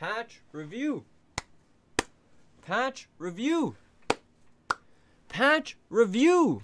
Patch review. Patch review. Patch review.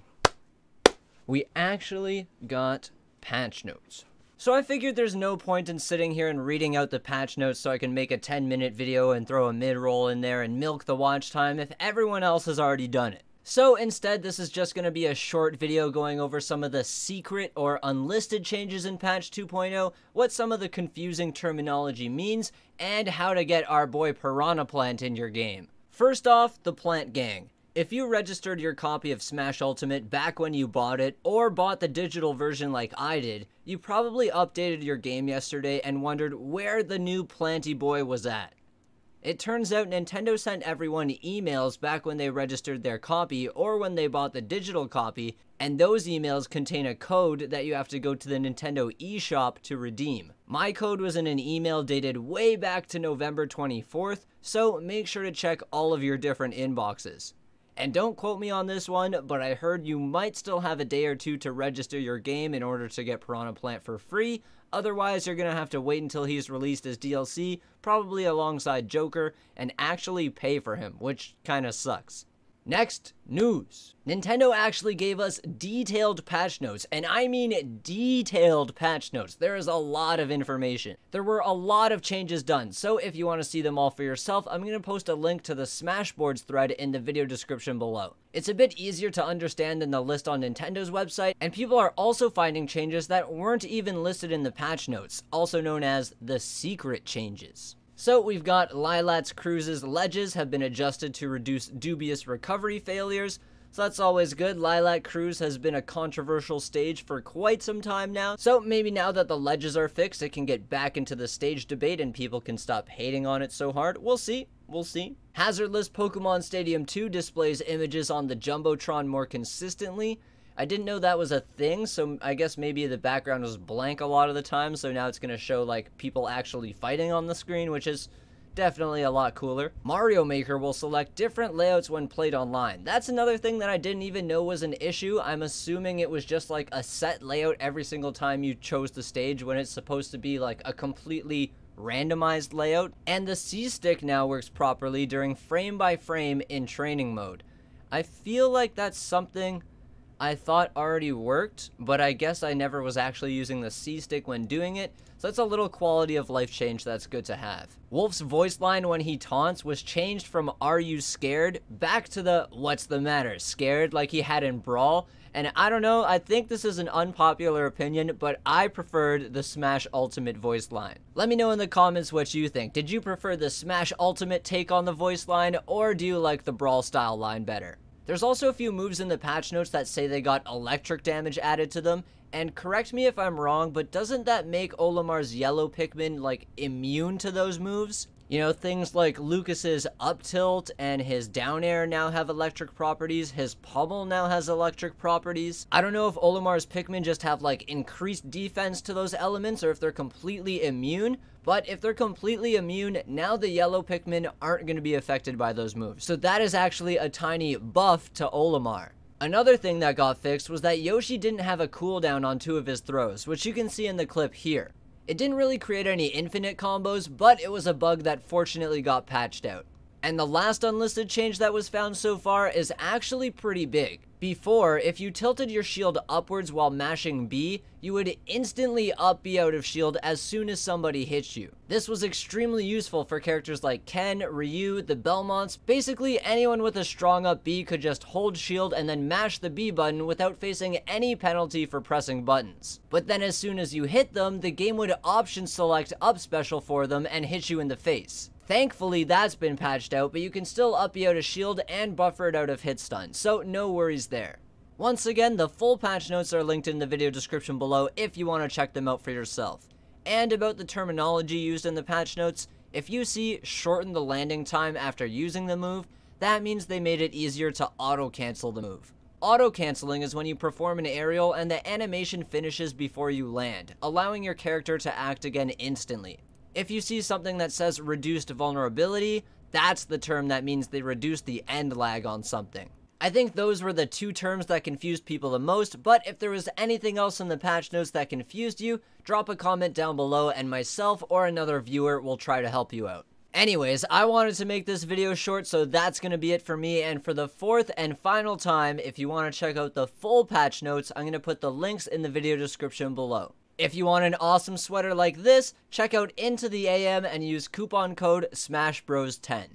We actually got patch notes. So I figured there's no point in sitting here and reading out the patch notes so I can make a 10-minute video and throw a mid-roll in there and milk the watch time if everyone else has already done it. So instead, this is just going to be a short video going over some of the secret or unlisted changes in patch 2.0, what some of the confusing terminology means, and how to get our boy Piranha Plant in your game. First off, the Plant Gang. If you registered your copy of Smash Ultimate back when you bought it, or bought the digital version like I did, you probably updated your game yesterday and wondered where the new Planty Boy was at. It turns out Nintendo sent everyone emails back when they registered their copy or when they bought the digital copy, and those emails contain a code that you have to go to the Nintendo eShop to redeem. My code was in an email dated way back to November 24th, so make sure to check all of your different inboxes. And don't quote me on this one, but I heard you might still have a day or two to register your game in order to get Piranha Plant for free. Otherwise, you're going to have to wait until he's released as DLC, probably alongside Joker, and actually pay for him, which kinda sucks. Next, news. Nintendo actually gave us detailed patch notes, and I mean detailed patch notes. There is a lot of information. There were a lot of changes done, so if you want to see them all for yourself, I'm going to post a link to the Smashboards thread in the video description below. It's a bit easier to understand than the list on Nintendo's website, and people are also finding changes that weren't even listed in the patch notes, also known as the secret changes. So we've got Lilat's Cruise's ledges have been adjusted to reduce dubious recovery failures, so that's always good. Lilat Cruise has been a controversial stage for quite some time now, so maybe now that the ledges are fixed, it can get back into the stage debate and people can stop hating on it so hard. We'll see. We'll see. Hazardless Pokemon Stadium 2 displays images on the Jumbotron more consistently. I didn't know that was a thing, so I guess maybe the background was blank a lot of the time, so now it's going to show like people actually fighting on the screen, which is definitely a lot cooler. Mario Maker will select different layouts when played online. That's another thing that I didn't even know was an issue. I'm assuming it was just like a set layout every single time you chose the stage when it's supposed to be like a completely randomized layout. And the C-Stick now works properly during frame by frame in training mode. I feel like that's something I thought already worked, but I guess I never was actually using the C-Stick when doing it, so that's a little quality of life change that's good to have. Wolf's voice line when he taunts was changed from "Are you scared?" back to the "What's the matter, scared?" like he had in Brawl, and I don't know, I think this is an unpopular opinion, but I preferred the Smash Ultimate voice line. Let me know in the comments what you think. Did you prefer the Smash Ultimate take on the voice line, or do you like the Brawl style line better? There's also a few moves in the patch notes that say they got electric damage added to them, and correct me if I'm wrong, but doesn't that make Olimar's yellow Pikmin, like, immune to those moves? You know, things like Lucas's up tilt and his down air now have electric properties, his pummel now has electric properties. I don't know if Olimar's Pikmin just have like increased defense to those elements or if they're completely immune, but if they're completely immune, now the yellow Pikmin aren't going to be affected by those moves. So that is actually a tiny buff to Olimar. Another thing that got fixed was that Yoshi didn't have a cooldown on 2 of his throws, which you can see in the clip here. It didn't really create any infinite combos, but it was a bug that fortunately got patched out. And the last unlisted change that was found so far is actually pretty big. Before, if you tilted your shield upwards while mashing B, you would instantly up B out of shield as soon as somebody hits you. This was extremely useful for characters like Ken, Ryu, the Belmonts. Basically, anyone with a strong up B could just hold shield and then mash the B button without facing any penalty for pressing buttons. But then as soon as you hit them, the game would option select up special for them and hit you in the face. Thankfully, that's been patched out, but you can still up B out of shield and buffer it out of hit stun, so no worries there. Once again, the full patch notes are linked in the video description below if you want to check them out for yourself. And about the terminology used in the patch notes, if you see "shorten the landing time after using the move," that means they made it easier to auto-cancel the move. Auto-canceling is when you perform an aerial and the animation finishes before you land, allowing your character to act again instantly. If you see something that says reduced vulnerability, that's the term that means they reduced the end lag on something. I think those were the 2 terms that confused people the most, but if there was anything else in the patch notes that confused you, drop a comment down below and myself or another viewer will try to help you out. Anyways, I wanted to make this video short, so that's going to be it for me. And for the fourth and final time, if you want to check out the full patch notes, I'm going to put the links in the video description below. If you want an awesome sweater like this, check out Into the AM and use coupon code SMASHBROS10.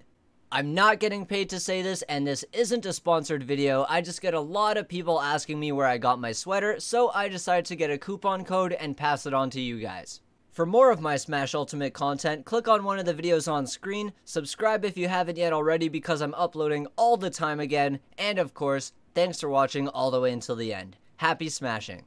I'm not getting paid to say this, and this isn't a sponsored video. I just get a lot of people asking me where I got my sweater, so I decided to get a coupon code and pass it on to you guys. For more of my Smash Ultimate content, click on one of the videos on screen, subscribe if you haven't yet already because I'm uploading all the time again, and of course, thanks for watching all the way until the end. Happy smashing!